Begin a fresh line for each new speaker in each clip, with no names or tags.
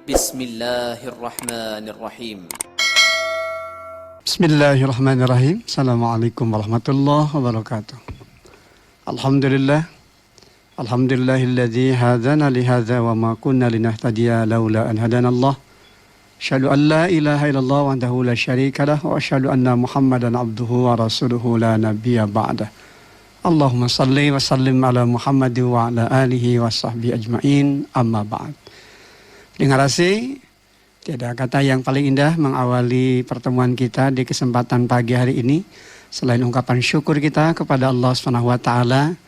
Bismillahirrahmanirrahim.
Bismillahirrahmanirrahim. Assalamualaikum warahmatullahi wabarakatuh. Alhamdulillah. Alhamdulillahilladzi hadana lihadza wa ma kunna linahtadiya laula an hadanallah. Asyhadu an la ilaha illallah wahdahu la syarika lah wa asyhadu anna Muhammadan abduhu wa rasuluhu la nabiyya ba'dah. Allahumma salli wa sallim ala Muhammad wa ala alihi wa sahbihi ajma'in. Amma ba'd. Terima kasih. Tiada kata yang paling indah mengawali pertemuan kita di kesempatan pagi hari ini selain ungkapan syukur kita kepada Allah Subhanahu wa taala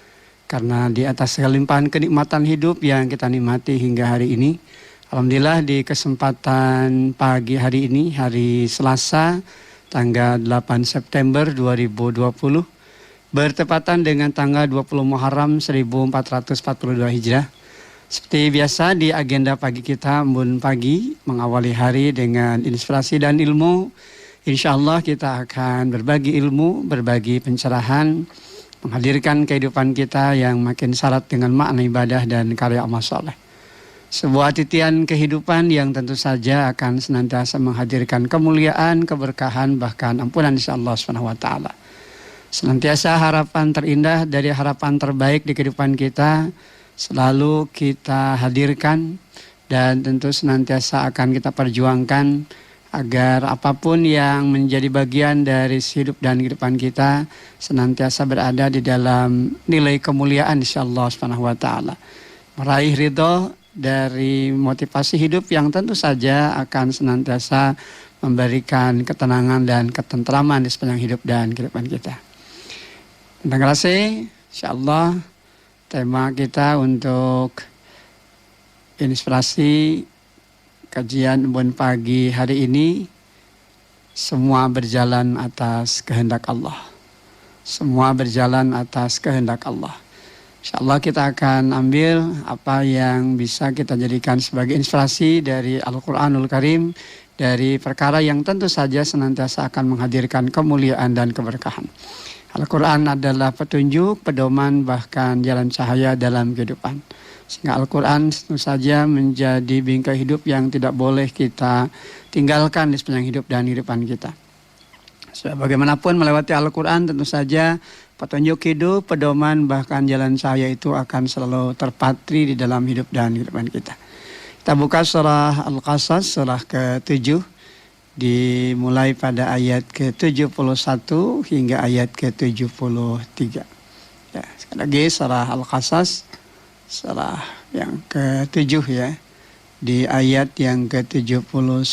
karena di atas kelimpahan kenikmatan hidup yang kita nikmati hingga hari ini. Alhamdulillah di kesempatan pagi hari ini, hari Selasa tanggal 8 September 2020 bertepatan dengan tanggal 20 Muharram 1442 Hijrah. Seperti biasa di agenda pagi kita, Embun Pagi, mengawali hari dengan inspirasi dan ilmu. Insya Allah kita akan berbagi ilmu, berbagi pencerahan, menghadirkan kehidupan kita yang makin syarat dengan makna ibadah dan karya amal soleh. Sebuah titian kehidupan yang tentu saja akan senantiasa menghadirkan kemuliaan, keberkahan, bahkan ampunan insya Allah SWT. Senantiasa harapan terindah dari harapan terbaik di kehidupan kita selalu kita hadirkan dan tentu senantiasa akan kita perjuangkan agar apapun yang menjadi bagian dari hidup dan kehidupan kita senantiasa berada di dalam nilai kemuliaan insyaallah subhanahu wa ta'ala. Meraih ridho dari motivasi hidup yang tentu saja akan senantiasa memberikan ketenangan dan ketentraman di sepanjang hidup dan kehidupan kita. Terima kasih, insyaallah. Tema kita untuk inspirasi kajian Embun Pagi hari ini, semua berjalan atas kehendak Allah. Semua berjalan atas kehendak Allah. InsyaAllah kita akan ambil apa yang bisa kita jadikan sebagai inspirasi dari Al-Quranul Karim, dari perkara yang tentu saja senantiasa akan menghadirkan kemuliaan dan keberkahan. Al-Quran adalah petunjuk, pedoman, bahkan jalan cahaya dalam kehidupan. Sehingga Al-Quran tentu saja menjadi bingkai hidup yang tidak boleh kita tinggalkan di sepanjang hidup dan kehidupan kita. Bagaimanapun melewati Al-Quran tentu saja petunjuk hidup, pedoman, bahkan jalan cahaya itu akan selalu terpatri di dalam hidup dan kehidupan kita. Kita buka surah Al-Qasas, surah ke-7. Dimulai pada ayat ke-71 hingga ayat ke-73. Ya, sekali lagi surah Al-Qasas, surah yang ke-7 ya. Di ayat yang ke-71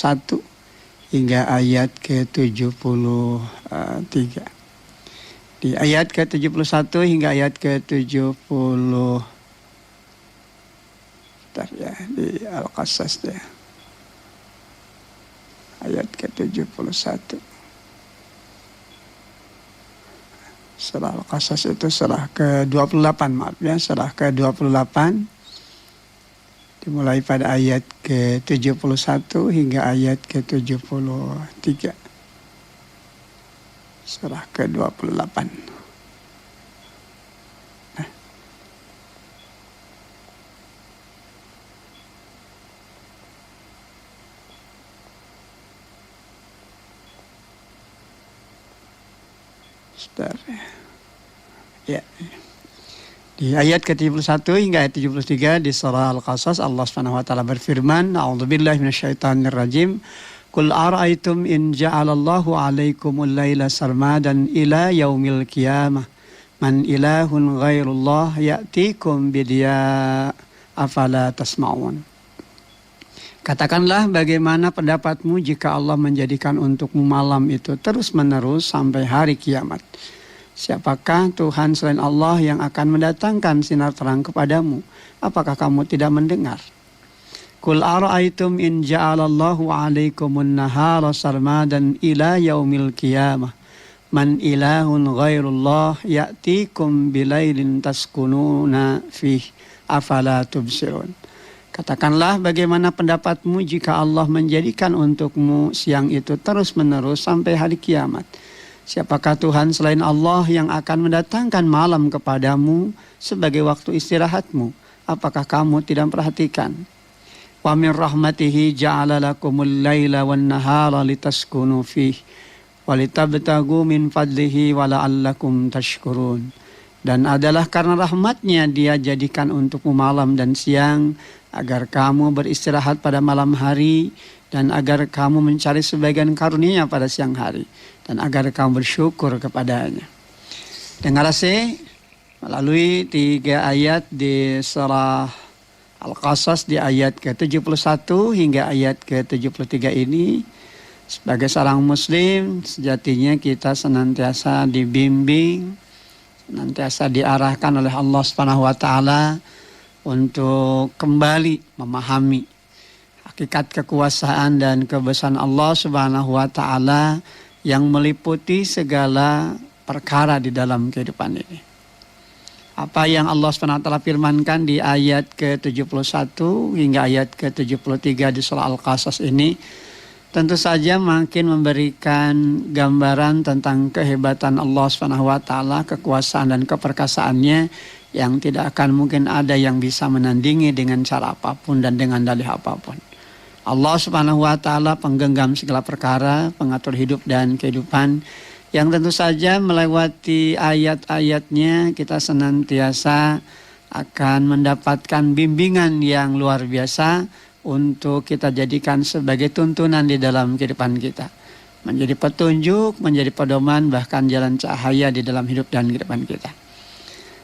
hingga ayat ke-73. Di ayat ke-71 hingga ayat ke-70. Bentar ya, di Al-Qasas ya. Ayat ke-71. Surah Al-Qasas itu surah ke-28, maaf ya, surah ke-28. Dimulai pada ayat ke-71 hingga ayat ke-73. Surah ke-28. Ya. Di ayat ke-71 hingga ayat 73 di surah Al-Qasas Allah Subhanahu wa taala berfirman, A'udzubillahi minasyaitonirrajim. Qul ara'aitum in ja'alallahu 'alaikumul laila sarmadan ila yaumil qiyamah man ilahun ghairullah ya'tikum bidiya afala tasma'un. Katakanlah bagaimana pendapatmu jika Allah menjadikan untukmu malam itu terus-menerus sampai hari kiamat. Siapakah Tuhan selain Allah yang akan mendatangkan sinar terang kepadamu? Apakah kamu tidak mendengar? Qul ara'aitum in ja'alallahu 'alaikumun nahara sarmadan ila yaumil qiyamah man ilahun ghairullah ya'tikum bilailin taskununa fih afala tubsirun. Katakanlah bagaimana pendapatmu jika Allah menjadikan untukmu siang itu terus-menerus sampai hari kiamat. Siapakah Tuhan selain Allah yang akan mendatangkan malam kepadamu sebagai waktu istirahatmu? Apakah kamu tidak perhatikan? Wa min rahmatihi ja'ala lakumul laila wan nahara litaskunu fihi wa litabtagu min fadlihi wa la'allakum tashkurun. Dan adalah karena rahmatnya Dia jadikan untukmu malam dan siang agar kamu beristirahat pada malam hari dan agar kamu mencari sebagian karunia pada siang hari dan agar kamu bersyukur kepadanya. Dengar melalui 3 ayat di surah Al-Qasas di ayat ke-71 hingga ayat ke-73 ini, sebagai seorang muslim sejatinya kita senantiasa dibimbing, senantiasa diarahkan oleh Allah Subhanahu wa taala untuk kembali memahami hakikat kekuasaan dan kebesaran Allah Subhanahu wa taala yang meliputi segala perkara di dalam kehidupan ini. Apa yang Allah Subhanahu wa taala firmankan di ayat ke-71 hingga ayat ke-73 di surah Al-Qasas ini tentu saja makin memberikan gambaran tentang kehebatan Allah Subhanahu wa taala, kekuasaan dan keperkasaannya yang tidak akan mungkin ada yang bisa menandingi dengan cara apapun dan dengan dalih apapun. Allah Subhanahu wa taala penggenggam segala perkara, pengatur hidup dan kehidupan, yang tentu saja melewati ayat-ayatnya kita senantiasa akan mendapatkan bimbingan yang luar biasa untuk kita jadikan sebagai tuntunan di dalam kehidupan kita. Menjadi petunjuk, menjadi pedoman, bahkan jalan cahaya di dalam hidup dan kehidupan kita.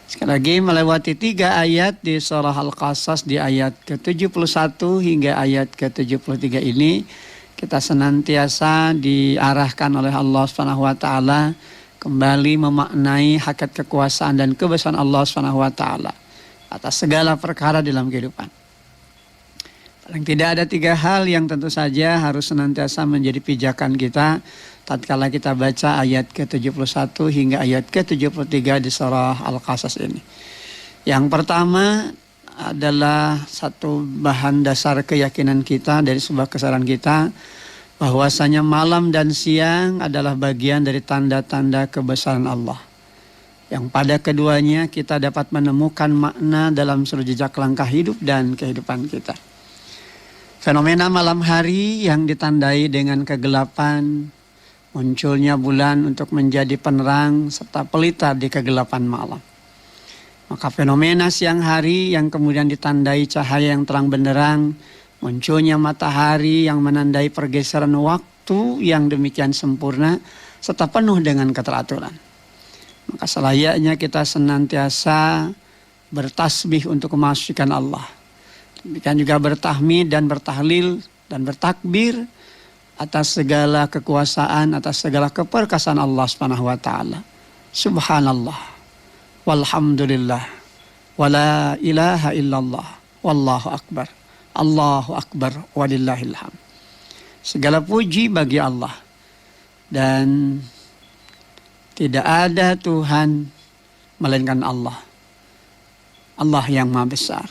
Sekali lagi melewati 3 ayat di surah Al-Qasas di ayat ke-71 hingga ayat ke-73 ini, kita senantiasa diarahkan oleh Allah Subhanahu wa taala kembali memaknai hakikat kekuasaan dan kebesaran Allah Subhanahu wa taala atas segala perkara dalam kehidupan. Paling tidak ada 3 hal yang tentu saja harus senantiasa menjadi pijakan kita tatkala kita baca ayat ke-71 hingga ayat ke-73 di surah Al-Qasas ini. Yang pertama adalah satu bahan dasar keyakinan kita dari sebuah kesadaran kita bahwasanya malam dan siang adalah bagian dari tanda-tanda kebesaran Allah. Yang pada keduanya kita dapat menemukan makna dalam seluruh jejak langkah hidup dan kehidupan kita. Fenomena malam hari yang ditandai dengan kegelapan, munculnya bulan untuk menjadi penerang serta pelita di kegelapan malam. Maka fenomena siang hari yang kemudian ditandai cahaya yang terang benderang, munculnya matahari yang menandai pergeseran waktu yang demikian sempurna serta penuh dengan keteraturan. Maka selayaknya kita senantiasa bertasbih untuk memasukkan Allah. Demikian juga bertahmid dan bertahlil dan bertakbir atas segala kekuasaan, atas segala keperkasaan Allah Subhanahu wa taala. Subhanallah, walhamdulillah, wala ilaha illallah, wallahu akbar, Allahu akbar, walillahil hamd. Segala puji bagi Allah dan tidak ada Tuhan melainkan Allah. Allah yang Maha Besar.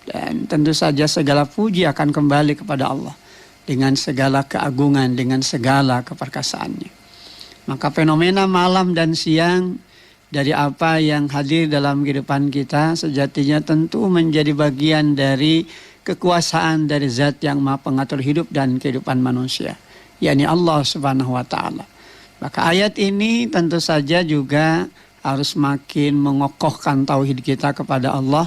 Dan tentu saja segala puji akan kembali kepada Allah dengan segala keagungan, dengan segala keperkasaannya. Maka fenomena malam dan siang dari apa yang hadir dalam kehidupan kita sejatinya tentu menjadi bagian dari kekuasaan dari zat yang maha pengatur hidup dan kehidupan manusia, yakni Allah Subhanahu wa taala. Maka ayat ini tentu saja juga harus makin mengokohkan tauhid kita kepada Allah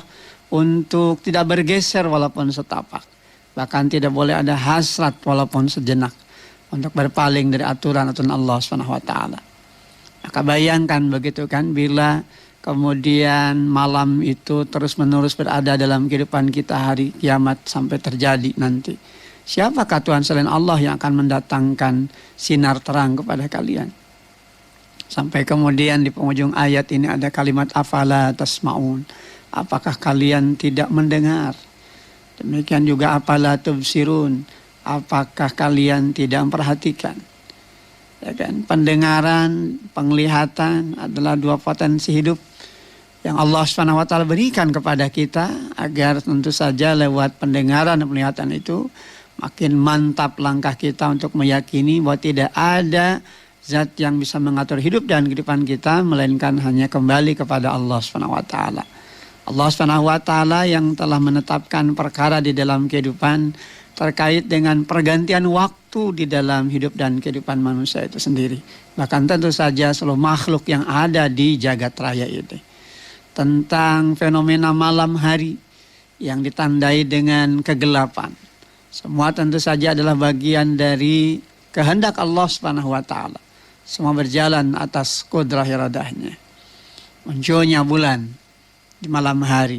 untuk tidak bergeser walaupun setapak. Bahkan tidak boleh ada hasrat walaupun sejenak untuk berpaling dari aturan-aturan Allah Subhanahu wa taala. Maka bayangkan begitu kan, bila kemudian malam itu terus-menerus berada dalam kehidupan kita hari kiamat sampai terjadi nanti. Siapakah Tuhan selain Allah yang akan mendatangkan sinar terang kepada kalian? Sampai kemudian di penghujung ayat ini ada kalimat afala tasma'un. Apakah kalian tidak mendengar? Demikian juga afala tubsirun. Apakah kalian tidak memperhatikan? Ya kan? Pendengaran, penglihatan adalah 2 potensi hidup yang Allah Subhanahu wa taala berikan kepada kita agar tentu saja lewat pendengaran dan penglihatan itu makin mantap langkah kita untuk meyakini bahwa tidak ada zat yang bisa mengatur hidup dan kehidupan kita melainkan hanya kembali kepada Allah Subhanahu wa taala. Allah Subhanahu wa taala yang telah menetapkan perkara di dalam kehidupan terkait dengan pergantian waktu di dalam hidup dan kehidupan manusia itu sendiri. Bahkan tentu saja seluruh makhluk yang ada di jagat raya ini. Tentang fenomena malam hari yang ditandai dengan kegelapan. Semua tentu saja adalah bagian dari kehendak Allah Subhanahu wa taala. Semua berjalan atas kudrah iradahnya. Munculnya bulan di malam hari,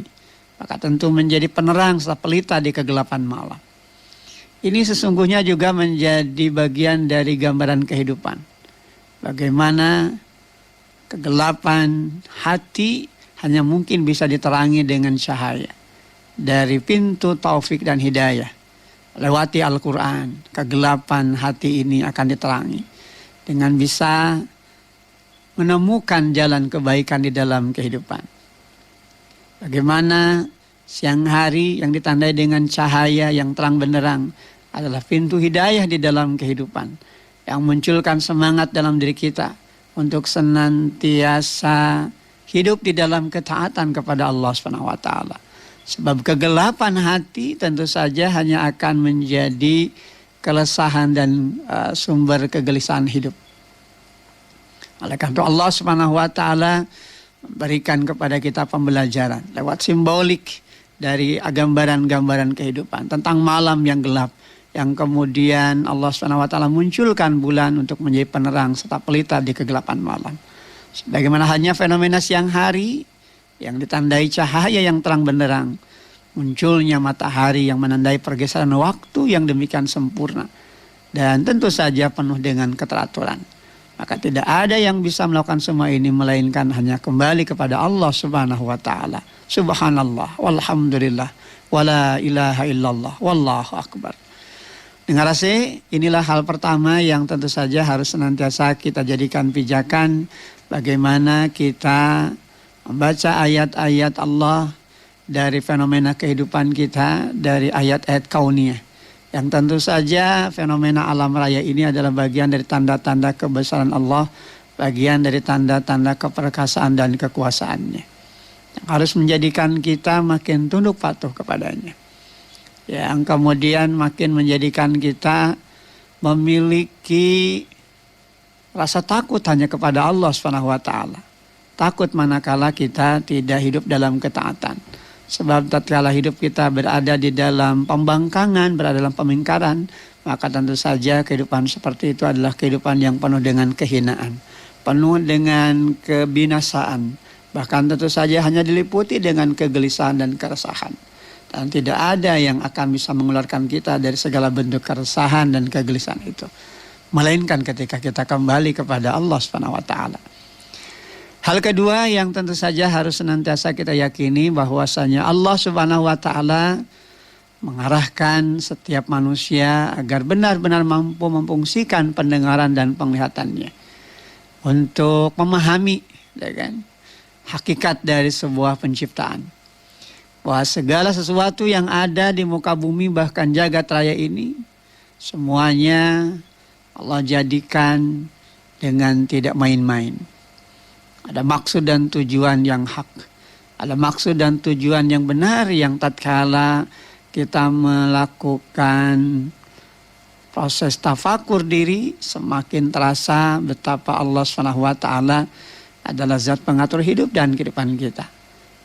maka tentu menjadi penerang serta pelita di kegelapan malam. Ini sesungguhnya juga menjadi bagian dari gambaran kehidupan. Bagaimana kegelapan hati hanya mungkin bisa diterangi dengan cahaya dari pintu taufik dan hidayah. Lewati Al-Quran, kegelapan hati ini akan diterangi dengan bisa menemukan jalan kebaikan di dalam kehidupan. Bagaimana siang hari yang ditandai dengan cahaya yang terang benderang adalah pintu hidayah di dalam kehidupan yang munculkan semangat dalam diri kita untuk senantiasa hidup di dalam ketaatan kepada Allah Subhanahu wa taala. Sebab kegelapan hati tentu saja hanya akan menjadi keresahan dan sumber kegelisahan hidup. Oleh karena itu Allah Subhanahu wa taala memberikan kepada kita pembelajaran lewat simbolik dari gambaran-gambaran kehidupan tentang malam yang gelap yang kemudian Allah SWT munculkan bulan untuk menjadi penerang serta pelita di kegelapan malam. Sebagaimana hanya fenomena siang hari yang ditandai cahaya yang terang benderang, munculnya matahari yang menandai pergeseran waktu yang demikian sempurna dan tentu saja penuh dengan keteraturan. Maka tidak ada yang bisa melakukan semua ini melainkan hanya kembali kepada Allah Subhanahu wa taala. Subhanallah walhamdulillah wala ilaha illallah wallahu akbar. Dengar kasih, inilah hal pertama yang tentu saja harus senantiasa kita jadikan pijakan bagaimana kita membaca ayat-ayat Allah dari fenomena kehidupan kita, dari ayat-ayat kauniyah. Yang tentu saja fenomena alam raya ini adalah bagian dari tanda-tanda kebesaran Allah, bagian dari tanda-tanda keperkasaan dan kekuasaannya. Yang harus menjadikan kita makin tunduk patuh kepadanya. Yang kemudian makin menjadikan kita memiliki rasa takut hanya kepada Allah Subhanahu wa taala. Takut manakala kita tidak hidup dalam ketaatan. Sebab tatkala hidup kita berada di dalam pembangkangan, berada dalam pemingkaran, maka tentu saja kehidupan seperti itu adalah kehidupan yang penuh dengan kehinaan, penuh dengan kebinasaan, bahkan tentu saja hanya diliputi dengan kegelisahan dan keresahan. Dan tidak ada yang akan bisa mengeluarkan kita dari segala bentuk keresahan dan kegelisahan itu, melainkan ketika kita kembali kepada Allah Subhanahu wa taala. Hal kedua yang tentu saja harus senantiasa kita yakini bahwasanya Allah Subhanahu wa taala mengarahkan setiap manusia agar benar-benar mampu memfungsikan pendengaran dan penglihatannya untuk memahami, ya kan, hakikat dari sebuah penciptaan. Bahwa segala sesuatu yang ada di muka bumi bahkan jagat raya ini semuanya Allah jadikan dengan tidak main-main. Ada maksud dan tujuan yang hak. Ada maksud dan tujuan yang benar yang tatkala kita melakukan proses tafakur diri semakin terasa betapa Allah SWT adalah zat pengatur hidup dan kehidupan kita.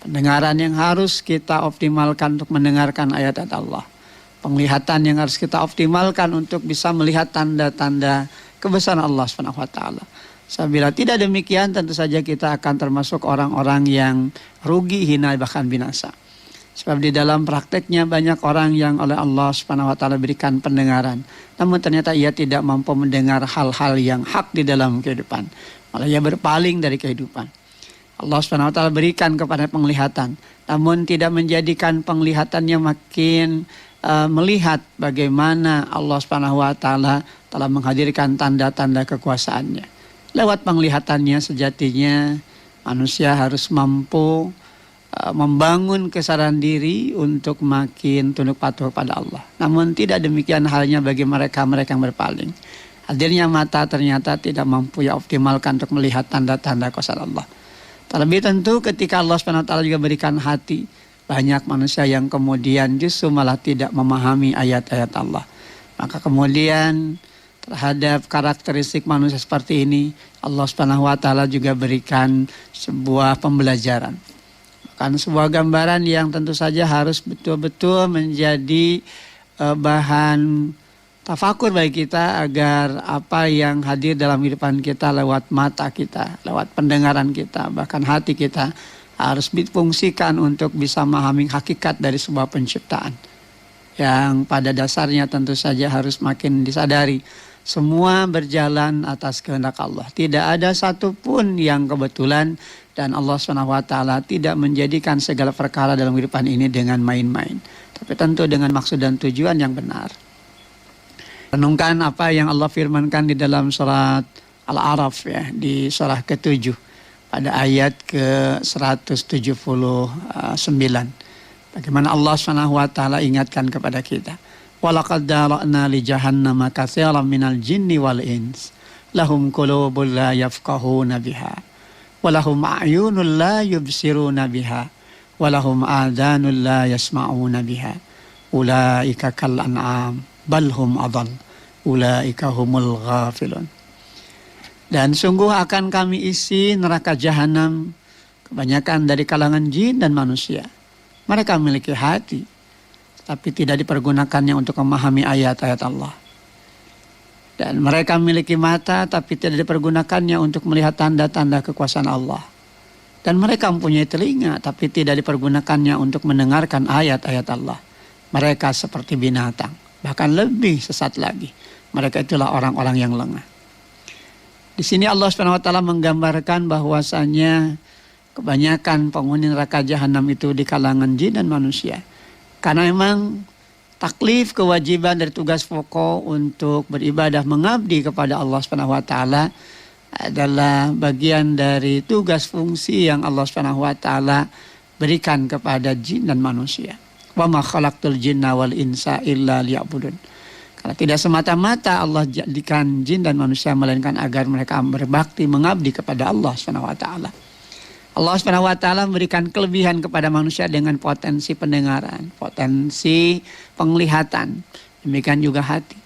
Pendengaran yang harus kita optimalkan untuk mendengarkan ayat-ayat Allah. Penglihatan yang harus kita optimalkan untuk bisa melihat tanda-tanda kebesaran Allah SWT. Bila tidak demikian tentu saja kita akan termasuk orang-orang yang rugi, hina, bahkan binasa. Sebab di dalam prakteknya banyak orang yang oleh Allah SWT berikan pendengaran, namun ternyata ia tidak mampu mendengar hal-hal yang hak di dalam kehidupan. Malah ia berpaling dari kehidupan. Allah SWT berikan kepada penglihatan, namun tidak menjadikan penglihatannya makin melihat bagaimana Allah SWT telah menghadirkan tanda-tanda kekuasaannya. Lewat penglihatannya sejatinya manusia harus mampu membangun kesadaran diri untuk makin tunduk patuh pada Allah. Namun tidak demikian halnya bagi mereka-mereka yang berpaling. Hadirnya mata ternyata tidak mampu ya optimalkan untuk melihat tanda-tanda kuasa Allah. Terlebih tentu ketika Allah SWT juga berikan hati, banyak manusia yang kemudian justru malah tidak memahami ayat-ayat Allah. Maka kemudian terhadap karakteristik manusia seperti ini, Allah SWT juga berikan sebuah pembelajaran. Bahkan sebuah gambaran yang tentu saja harus betul-betul menjadi bahan tafakur bagi kita, agar apa yang hadir dalam kehidupan kita lewat mata kita, lewat pendengaran kita, bahkan hati kita harus difungsikan untuk bisa memahami hakikat dari sebuah penciptaan yang pada dasarnya tentu saja harus makin disadari. Semua berjalan atas kehendak Allah. Tidak ada satupun yang kebetulan, dan Allah SWT tidak menjadikan segala perkara dalam kehidupan ini dengan main-main, tapi tentu dengan maksud dan tujuan yang benar. Renungkan apa yang Allah firmankan di dalam surat Al-A'raf, ya, di surah ke-7 pada ayat ke-179. Bagaimana Allah SWT ingatkan kepada kita. Walaqad dara'na li jahannama katsiran minal jinni wal ins lahum qulubun la yafqahuna biha wa lahum a'yunun la yubsiruna biha wa lahum adhanun la yasma'una biha ulaika kal an'am bal hum adall ulaika humul ghafilun. Dan sungguh akan kami isi neraka jahanam kebanyakan dari kalangan jin dan manusia. Mereka memiliki hati, tapi tidak dipergunakannya untuk memahami ayat-ayat Allah. Dan mereka memiliki mata, tapi tidak dipergunakannya untuk melihat tanda-tanda kekuasaan Allah. Dan mereka mempunyai telinga, tapi tidak dipergunakannya untuk mendengarkan ayat-ayat Allah. Mereka seperti binatang, bahkan lebih sesat lagi. Mereka itulah orang-orang yang lengah. Di sini Allah SWT menggambarkan bahwasanya kebanyakan penghuni neraka jahanam itu di kalangan jin dan manusia. Karena memang taklif, kewajiban dari tugas pokok untuk beribadah mengabdi kepada Allah SWT adalah bagian dari tugas fungsi yang Allah SWT berikan kepada jin dan manusia. Wa ma khalaqtul jinna wal insa illa liya'budun. Karena tidak semata-mata Allah jadikan jin dan manusia melainkan agar mereka berbakti mengabdi kepada Allah SWT. Allah SWT memberikan kelebihan kepada manusia dengan potensi pendengaran, potensi penglihatan, demikian juga hati.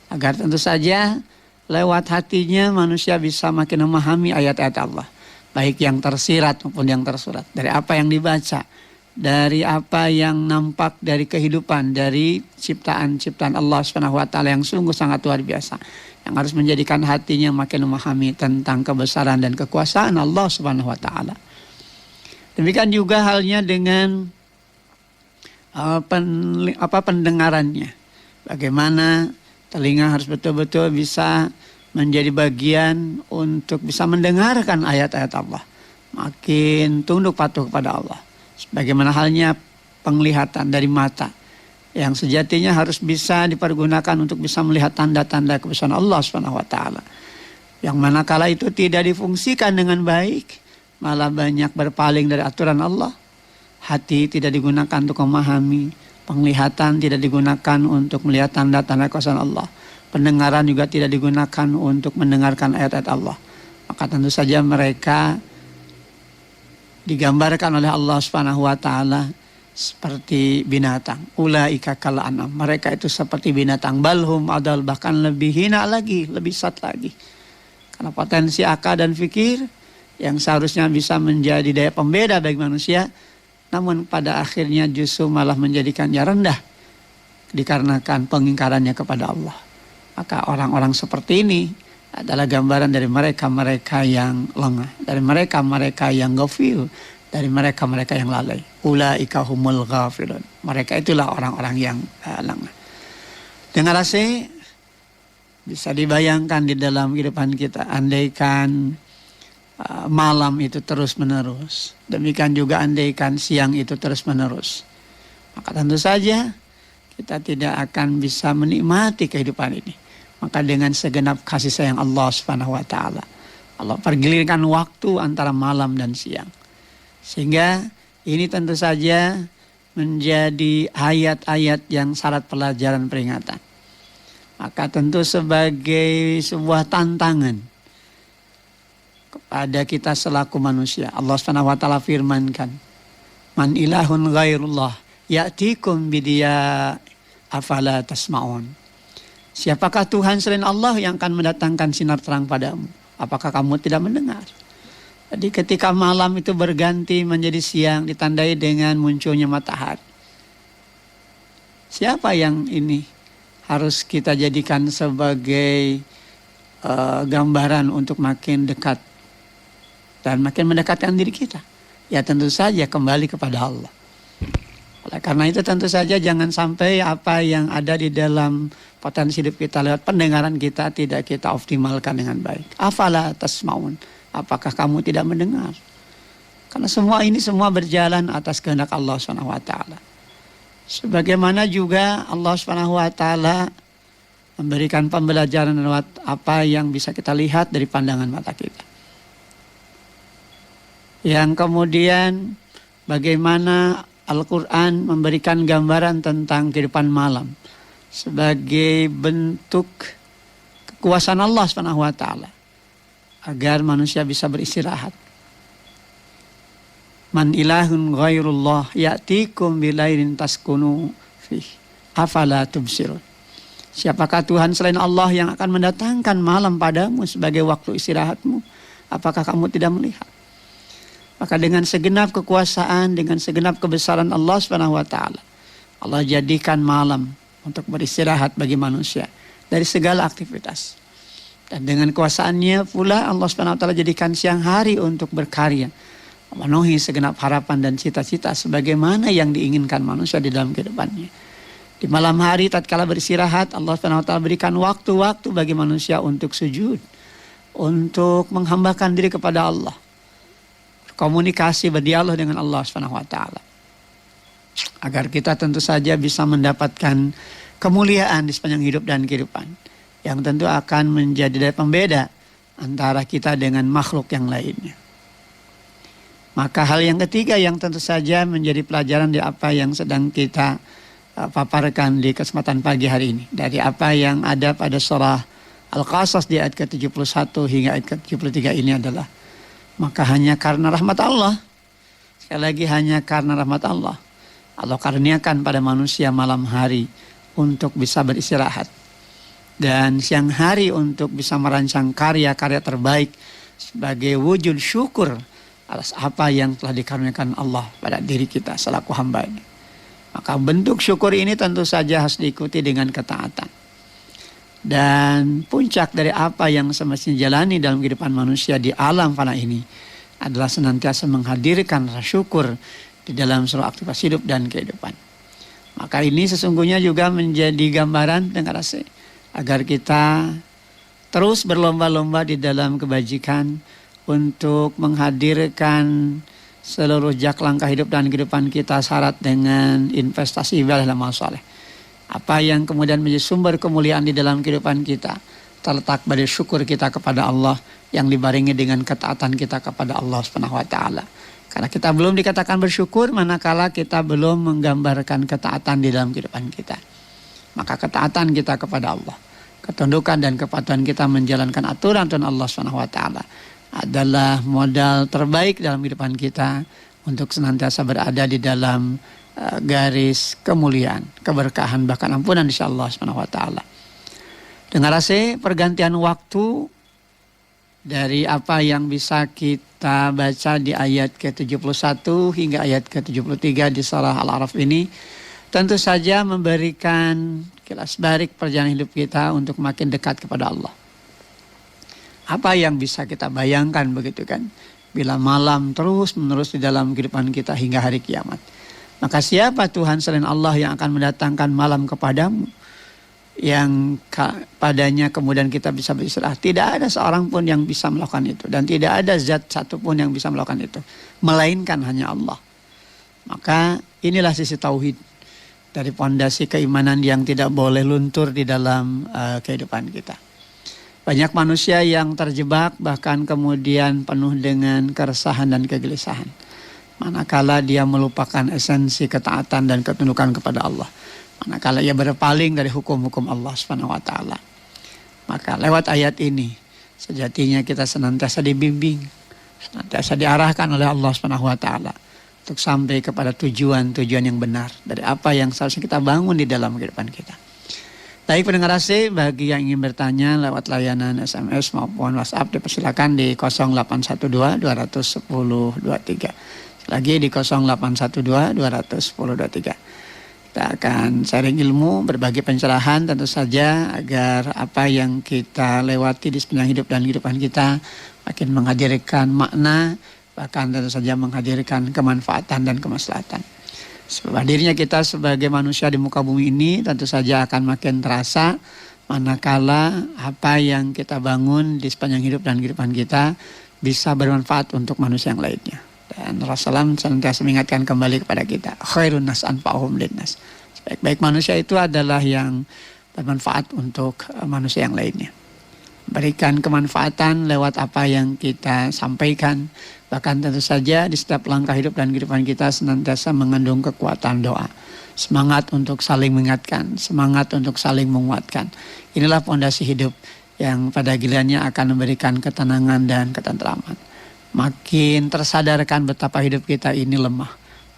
Agar tentu saja lewat hatinya manusia bisa makin memahami ayat-ayat Allah, baik yang tersirat maupun yang tersurat, dari apa yang dibaca, dari apa yang nampak dari kehidupan, dari ciptaan-ciptaan Allah SWT yang sungguh sangat luar biasa, yang harus menjadikan hatinya makin memahami tentang kebesaran dan kekuasaan Allah SWT. Demikian juga halnya dengan pendengarannya. Bagaimana telinga harus betul-betul bisa menjadi bagian untuk bisa mendengarkan ayat-ayat Allah, makin tunduk patuh kepada Allah. Bagaimana halnya penglihatan dari mata yang sejatinya harus bisa dipergunakan untuk bisa melihat tanda-tanda kebesaran Allah SWT. Yang manakala itu tidak difungsikan dengan baik, malah banyak berpaling dari aturan Allah. Hati tidak digunakan untuk memahami, penglihatan tidak digunakan untuk melihat tanda-tanda kebesaran Allah, pendengaran juga tidak digunakan untuk mendengarkan ayat-ayat Allah. Maka tentu saja mereka digambarkan oleh Allah SWT seperti binatang. Ulaika kal an'am. Mereka itu seperti binatang. Balhum adal, bahkan lebih hina lagi, lebih sat lagi. Karena potensi akal dan fikir yang seharusnya bisa menjadi daya pembeda bagi manusia, namun pada akhirnya justru malah menjadikannya rendah dikarenakan pengingkarannya kepada Allah. Maka orang-orang seperti ini adalah gambaran dari mereka-mereka yang lengah, dari mereka-mereka yang ghafil, dari mereka-mereka yang lalai. Ulaika humul ghafilun. Mereka itulah orang-orang yang lengah. Dengan rasa bisa dibayangkan di dalam kehidupan kita, andaikan malam itu terus-menerus, demikian juga andaikan siang itu terus-menerus, maka tentu saja kita tidak akan bisa menikmati kehidupan ini. Maka dengan segenap kasih sayang Allah SWT, Allah pergilirkan waktu antara malam dan siang. Sehingga ini tentu saja menjadi ayat-ayat yang syarat pelajaran peringatan. Maka tentu sebagai sebuah tantangan pada kita selaku manusia. Allah Subhanahu wa taala firmankan, "Man ilahun ghairullah ya'tikum bidiya afala tasma'un." Siapakah Tuhan selain Allah yang akan mendatangkan sinar terang padamu? Apakah kamu tidak mendengar? Jadi ketika malam itu berganti menjadi siang ditandai dengan munculnya matahari. Siapa yang ini harus kita jadikan sebagai gambaran untuk makin dekat dan makin mendekatkan diri kita? Ya tentu saja kembali kepada Allah. Oleh karena itu tentu saja jangan sampai apa yang ada di dalam potensi hidup kita lewat pendengaran kita tidak kita optimalkan dengan baik. Afala tasmaun, apakah kamu tidak mendengar? Karena semua ini berjalan atas kehendak Allah Subhanahu wa taala. Sebagaimana juga Allah Subhanahu wa taala memberikan pembelajaran lewat apa yang bisa kita lihat dari pandangan mata kita. Yang kemudian bagaimana Al-Quran memberikan gambaran tentang kehidupan malam sebagai bentuk kekuasaan Allah Subhanahu wa taala agar manusia bisa beristirahat. Man ilahun ghairullah ya'tikum bilailin taskunu fih afala tubsirun. Siapakah Tuhan selain Allah yang akan mendatangkan malam padamu sebagai waktu istirahatmu? Apakah kamu tidak melihat? Maka dengan segenap kekuasaan, dengan segenap kebesaran Allah Subhanahu wa taala, Allah jadikan malam untuk beristirahat bagi manusia dari segala aktivitas. Dan dengan kuasaannya pula Allah Subhanahu wa taala jadikan siang hari untuk berkarya, memenuhi segenap harapan dan cita-cita sebagaimana yang diinginkan manusia di dalam kehidupannya. Di malam hari tatkala beristirahat, Allah Subhanahu wa taala berikan waktu-waktu bagi manusia untuk sujud, untuk menghambakan diri kepada Allah, komunikasi berdialog dengan Allah Subhanahu wa taala. Agar kita tentu saja bisa mendapatkan kemuliaan di sepanjang hidup dan kehidupan yang tentu akan menjadi daya pembeda antara kita dengan makhluk yang lainnya. Maka hal yang ketiga yang tentu saja menjadi pelajaran di apa yang sedang kita paparkan di kesempatan pagi hari ini, dari apa yang ada pada surah Al-Qasas di ayat ke-71 hingga ayat ke-73 ini adalah maka hanya karena rahmat Allah, sekali lagi hanya karena rahmat Allah, Allah karuniakan pada manusia malam hari untuk bisa beristirahat dan siang hari untuk bisa merancang karya-karya terbaik sebagai wujud syukur atas apa yang telah dikaruniakan Allah pada diri kita selaku hamba-Nya. Maka bentuk syukur ini tentu saja harus diikuti dengan ketaatan. Dan puncak dari apa yang semestinya jalani dalam kehidupan manusia di alam fana ini adalah senantiasa menghadirkan rasa syukur di dalam seluruh aktivitas hidup dan kehidupan. Maka ini sesungguhnya juga menjadi gambaran dengan rasa agar kita terus berlomba-lomba di dalam kebajikan untuk menghadirkan seluruh jak langkah hidup dan kehidupan kita syarat dengan investasi ibadah dan amal saleh. Apa yang kemudian menjadi sumber kemuliaan di dalam kehidupan kita terletak pada syukur kita kepada Allah yang dibarengi dengan ketaatan kita kepada Allah Subhanahu wa taala. Karena kita belum dikatakan bersyukur manakala kita belum menggambarkan ketaatan di dalam kehidupan kita. Maka ketaatan kita kepada Allah, ketundukan dan kepatuhan kita menjalankan aturan Allah Subhanahu wa taala adalah modal terbaik dalam kehidupan kita untuk senantiasa berada di dalam garis kemuliaan, keberkahan, bahkan ampunan insyaallah Subhanahu wa taala. Dengan rasa pergantian waktu dari apa yang bisa kita baca di ayat ke-71 hingga ayat ke-73 di surah Al-A'raf ini tentu saja memberikan kilas balik perjalanan hidup kita untuk makin dekat kepada Allah. Apa yang bisa kita bayangkan begitu kan, bila malam terus menerus di dalam kehidupan kita hingga hari kiamat. Maka siapa Tuhan selain Allah yang akan mendatangkan malam kepadamu, yang padanya kemudian kita bisa beristirahat? Tidak ada seorang pun yang bisa melakukan itu, dan tidak ada zat satupun yang bisa melakukan itu, melainkan hanya Allah. Maka inilah sisi tauhid dari pondasi keimanan yang tidak boleh luntur di dalam kehidupan kita. Banyak manusia yang terjebak bahkan kemudian penuh dengan keresahan dan kegelisahan manakala dia melupakan esensi ketaatan dan ketundukan kepada Allah, manakala ia berpaling dari hukum-hukum Allah Subhanahu wa taala. Maka lewat ayat ini sejatinya kita senantiasa dibimbing
senantiasa diarahkan oleh Allah Subhanahu wa taala untuk sampai kepada tujuan-tujuan yang benar dari apa yang seharusnya kita bangun di dalam kehidupan kita. Baik pendengar AC, bagi yang ingin bertanya lewat layanan SMS maupun WhatsApp dipersilakan di 0812 210 23. Lagi di 0812 210 23. Kita akan sharing ilmu, berbagi pencerahan tentu saja agar apa yang kita lewati di sepanjang hidup dan kehidupan kita makin menghadirkan makna, bahkan tentu saja menghadirkan kemanfaatan dan kemaslahatan. Sebab hadirnya kita sebagai manusia di muka bumi ini tentu saja akan makin terasa manakala apa yang kita bangun di sepanjang hidup dan kehidupan kita bisa bermanfaat untuk manusia yang lainnya. Dan Rasulullah senantiasa mengingatkan kembali kepada kita, khairun nas anfa'uhum linnas. Sebaik-baik manusia itu adalah yang bermanfaat untuk manusia yang lainnya. Berikan kemanfaatan lewat apa yang kita sampaikan. Bahkan tentu saja di setiap langkah hidup dan kehidupan kita senantiasa mengandung kekuatan doa. Semangat untuk saling mengingatkan, semangat untuk saling menguatkan. Inilah pondasi hidup yang pada gilirannya akan memberikan ketenangan dan ketentraman. Makin tersadarkan betapa hidup kita ini lemah.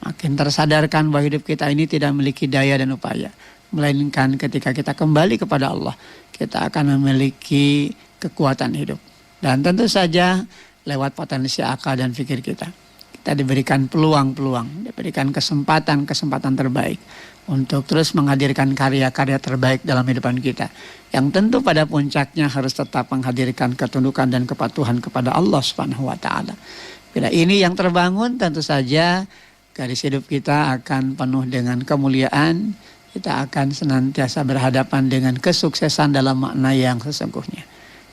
Makin tersadarkan bahwa hidup kita ini tidak memiliki daya dan upaya. Melainkan ketika kita kembali kepada Allah, kita akan memiliki kekuatan hidup. Dan tentu saja lewat potensi akal dan pikir kita. Kita diberikan peluang-peluang, diberikan kesempatan terbaik untuk terus menghadirkan karya-karya terbaik dalam kehidupan kita. Yang tentu pada puncaknya harus tetap menghadirkan ketundukan dan kepatuhan kepada Allah Subhanahu wa taala. Bila ini yang terbangun, tentu saja garis hidup kita akan penuh dengan kemuliaan. Kita akan senantiasa berhadapan dengan kesuksesan dalam makna yang sesungguhnya.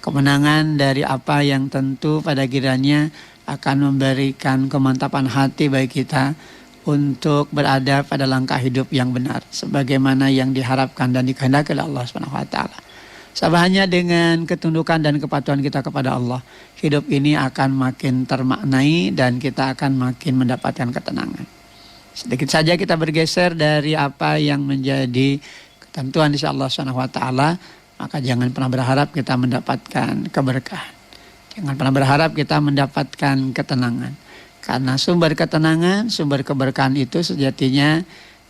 Kemenangan dari apa yang tentu pada kiranya akan memberikan kemantapan hati bagi kita untuk berada pada langkah hidup yang benar sebagaimana yang diharapkan dan dikehendaki oleh Allah Subhanahu wa taala. Sebab hanya dengan ketundukan dan kepatuhan kita kepada Allah, hidup ini akan makin termaknai dan kita akan makin mendapatkan ketenangan. Sedikit saja kita bergeser dari apa yang menjadi ketentuan di Allah Subhanahu wa taala, maka jangan pernah berharap kita mendapatkan keberkahan. Jangan pernah berharap kita mendapatkan ketenangan. Karena sumber ketenangan, sumber keberkahan itu sejatinya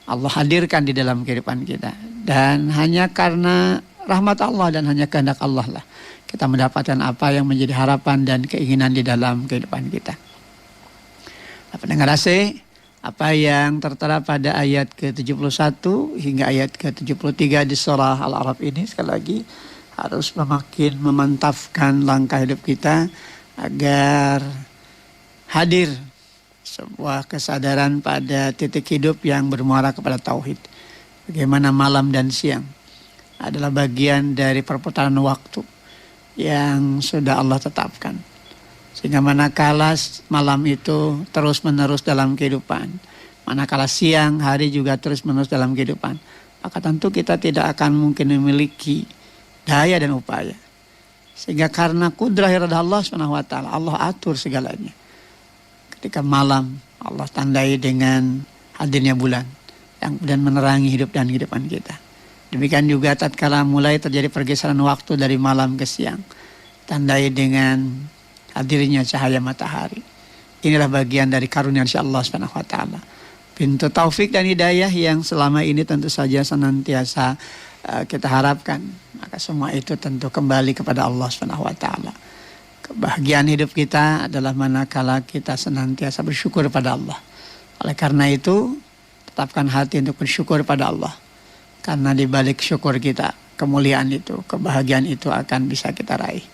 Allah hadirkan di dalam kehidupan kita. Dan hanya karena rahmat Allah dan hanya kehendak Allah lah kita mendapatkan apa yang menjadi harapan dan keinginan di dalam kehidupan kita. Pendengar AC, apa yang tertera pada ayat ke-71 hingga ayat ke-73 di surah Al-A'raf ini sekali lagi harus semakin memantapkan langkah hidup kita agar hadir sebuah kesadaran pada titik hidup yang bermuara kepada tauhid. Bagaimana malam dan siang adalah bagian dari perputaran waktu yang sudah Allah tetapkan. Sehingga manakala malam itu terus-menerus dalam kehidupan, manakala siang hari juga terus-menerus dalam kehidupan, maka tentu kita tidak akan mungkin memiliki daya dan upaya. Sehingga karena kudrah iradah Allah SWT, Allah atur segalanya. Ketika malam, Allah tandai dengan hadirnya bulan yang kemudian menerangi hidup dan kehidupan kita. Demikian juga tatkala mulai terjadi pergeseran waktu dari malam ke siang, tandai dengan hadirnya cahaya matahari. Inilah bagian dari karunia Allah Subhanahu wa taala. Pintu taufik dan hidayah yang selama ini tentu saja senantiasa kita harapkan. Maka semua itu tentu kembali kepada Allah Subhanahu wa taala. Kebahagiaan hidup kita adalah manakala kita senantiasa bersyukur pada Allah. Oleh karena itu, tetapkan hati untuk bersyukur pada Allah. Karena di balik syukur kita, kemuliaan itu, kebahagiaan itu akan bisa kita raih.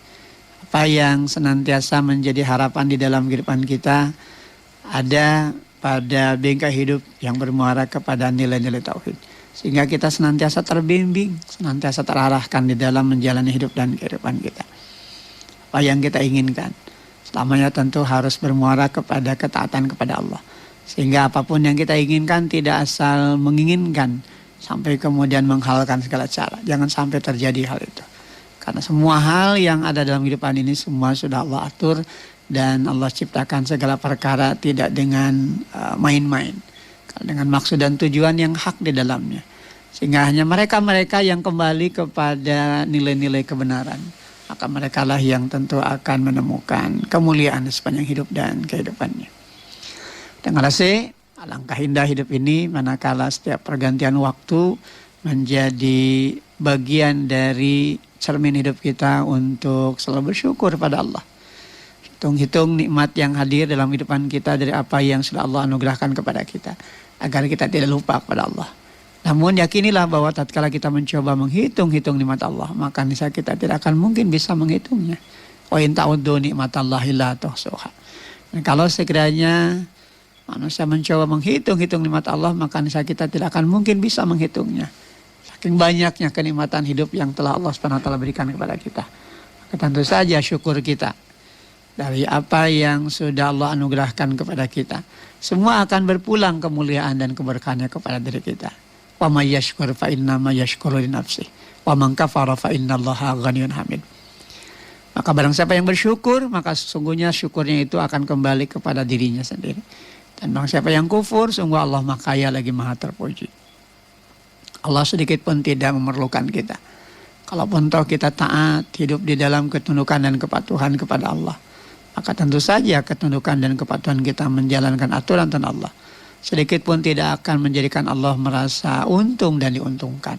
Apa yang senantiasa menjadi harapan di dalam kehidupan kita ada pada bingkai hidup yang bermuara kepada nilai-nilai tauhid. Sehingga kita senantiasa terbimbing, senantiasa terarahkan di dalam menjalani hidup dan kehidupan kita. Apa yang kita inginkan, selamanya tentu harus bermuara kepada ketaatan kepada Allah. Sehingga apapun yang kita inginkan tidak asal menginginkan sampai kemudian menghalalkan segala cara. Jangan sampai terjadi hal itu. Karena semua hal yang ada dalam kehidupan ini semua sudah Allah atur dan Allah ciptakan segala perkara tidak dengan main-main. Dengan maksud dan tujuan yang hak di dalamnya. Sehingga hanya mereka-mereka yang kembali kepada nilai-nilai kebenaran. maka mereka lah yang tentu akan menemukan kemuliaan sepanjang hidup dan kehidupannya. Dengan rasa alangkah indah hidup ini manakala setiap pergantian waktu menjadi bagian dari cermin hidup kita untuk selalu bersyukur pada Allah. Hitung-hitung nikmat yang hadir dalam kehidupan kita dari apa yang sudah Allah anugerahkan kepada kita, agar kita tidak lupa kepada Allah. Namun yakinilah bahwa tatkala kita mencoba menghitung-hitung nikmat Allah, maka niscaya kita tidak akan mungkin bisa menghitungnya. Wa in ta'uddu nikmatallahi la tuhsuha. Dan kalau sekiranya manusia mencoba menghitung-hitung nikmat Allah, maka niscaya kita tidak akan mungkin bisa menghitungnya. Saking banyaknya kenikmatan hidup yang telah Allah SWT berikan kepada kita. Maka tentu saja syukur kita dari apa yang sudah Allah anugerahkan kepada kita. Semua akan berpulang kemuliaan dan keberkahannya kepada diri kita. Wa may yashkur fa innama yashkuru li nafsihi wa man kafara fa innallaha ghaniyyun hamid. Maka barang siapa yang bersyukur, maka sesungguhnya syukurnya itu akan kembali kepada dirinya sendiri. Dan barang siapa yang kufur, sungguh Allah Maha Kaya lagi Maha Terpuji. Allah sedikit pun tidak memerlukan kita. Kalaupun toh kita taat, hidup di dalam ketundukan dan kepatuhan kepada Allah, maka tentu saja ketundukan dan kepatuhan kita menjalankan aturan Tuhan Allah sedikit pun tidak akan menjadikan Allah merasa untung dan diuntungkan.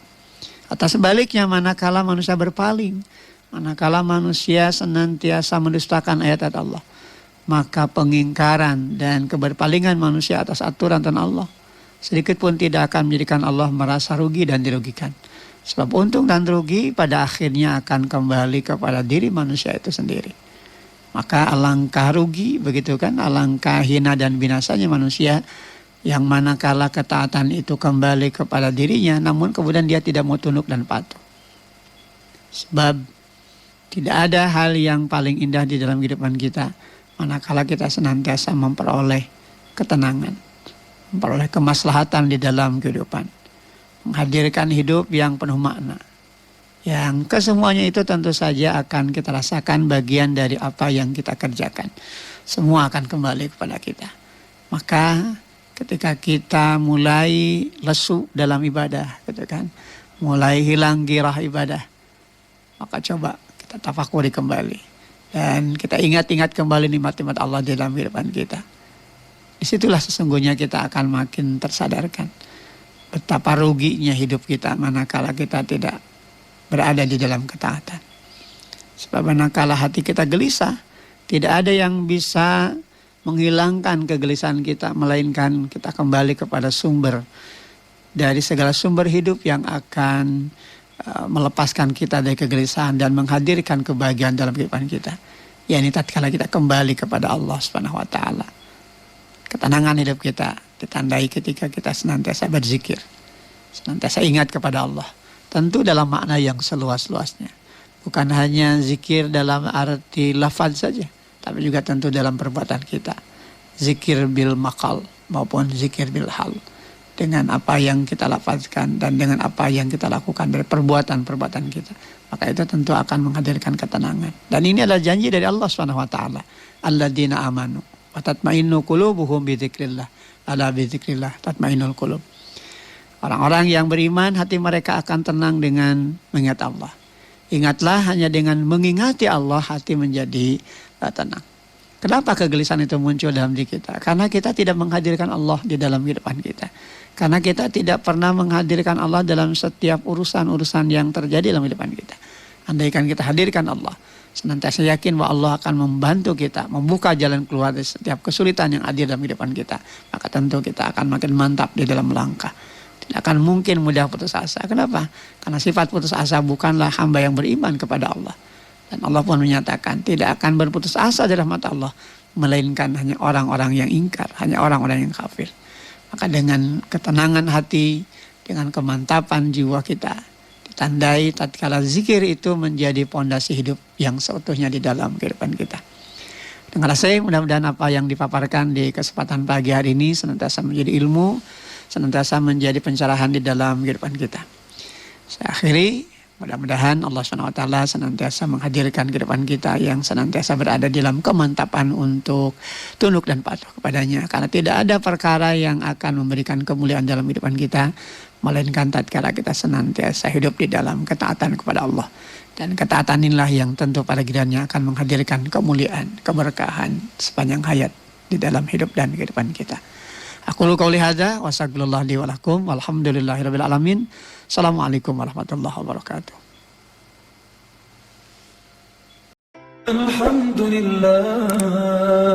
Atas sebaliknya, manakala manusia berpaling, manakala manusia senantiasa mendustakan ayat-ayat Allah, maka pengingkaran dan keberpalingan manusia atas aturan Tuhan Allah sedikit pun tidak akan menjadikan Allah merasa rugi dan dirugikan. Sebab untung dan rugi pada akhirnya akan kembali kepada diri manusia itu sendiri. Maka alangkah rugi, begitu kan, alangkah hina dan binasanya manusia yang manakala ketaatan itu kembali kepada dirinya, namun kemudian dia tidak mau tunduk dan patuh. Sebab tidak ada hal yang paling indah di dalam kehidupan kita manakala kita senantiasa memperoleh ketenangan, memperoleh kemaslahatan di dalam kehidupan, menghadirkan hidup yang penuh makna, yang kesemuanya itu tentu saja akan kita rasakan bagian dari apa yang kita kerjakan. Semua akan kembali kepada kita. Maka ketika kita mulai lesu dalam ibadah, gitu kan, mulai hilang girah ibadah, maka coba kita tafakuri kembali dan kita ingat-ingat kembali nikmat-nikmat Allah di dalam kehidupan kita. Disitulah sesungguhnya kita akan makin tersadarkan betapa ruginya hidup kita manakala kita tidak berada di dalam ketaatan. Sebab manakala hati kita gelisah, tidak ada yang bisa menghilangkan kegelisahan kita, melainkan kita kembali kepada sumber dari segala sumber hidup yang akan melepaskan kita dari kegelisahan dan menghadirkan kebahagiaan dalam kehidupan kita. yakni tatkala kita kembali kepada Allah Subhanahu wa taala. Ketenangan hidup kita ditandai ketika kita senantiasa berzikir, senantiasa ingat kepada Allah. Tentu dalam makna yang seluas-luasnya. Bukan hanya zikir dalam arti lafaz saja, tapi juga tentu dalam perbuatan kita. Zikir bil maqal maupun zikir bil hal. Dengan apa yang kita lafazkan dan dengan apa yang kita lakukan dari perbuatan-perbuatan kita. Maka itu tentu akan menghadirkan ketenangan. Dan ini adalah janji dari Allah Subhanahu wa taala. Alladzina amanu wa tatmainnu qulubuhum bi dzikrillah. Ala bi dzikrillah tatmainnul qulub. Orang-orang yang beriman hati mereka akan tenang dengan mengingat Allah. Ingatlah hanya dengan mengingati Allah hati menjadi tenang. Kenapa kegelisahan itu muncul dalam diri kita? Karena kita tidak menghadirkan Allah di dalam kehidupan kita. Karena kita tidak pernah menghadirkan Allah dalam setiap urusan-urusan yang terjadi dalam kehidupan kita. Andaikan kita hadirkan Allah, senantiasa yakin bahwa Allah akan membantu kita, membuka jalan keluar dari setiap kesulitan yang hadir dalam kehidupan kita. Maka tentu kita akan makin mantap di dalam langkah. Tidak akan mungkin mudah putus asa. Kenapa? Karena sifat putus asa bukanlah hamba yang beriman kepada Allah. Dan Allah pun menyatakan tidak akan berputus asa dari rahmat Allah, melainkan hanya orang-orang yang ingkar, hanya orang-orang yang kafir. Maka dengan ketenangan hati, dengan kemantapan jiwa kita, ditandai tatkala zikir itu menjadi pondasi hidup yang seutuhnya di dalam kehidupan kita. Dengan saya mudah-mudahan apa yang dipaparkan di kesempatan pagi hari ini senantiasa menjadi ilmu, senantiasa menjadi pencerahan di dalam kehidupan kita. Saya akhiri. Mudah-mudahan Allah SWT senantiasa menghadirkan kehidupan kita yang senantiasa berada dalam kemantapan untuk tunduk dan patuh kepadanya. Karena tidak ada perkara yang akan memberikan kemuliaan dalam kehidupan kita, melainkan tatkala kita senantiasa hidup di dalam ketaatan kepada Allah. Dan ketaatan inilah yang tentu pada gilirannya akan menghadirkan kemuliaan, keberkahan sepanjang hayat di dalam hidup dan kehidupan kita. Aku qouli hadza wa astaghfirullah li wa lakum walhamdulillahirabbil alamin. Assalamualaikum warahmatullahi wabarakatuh.
Alhamdulillah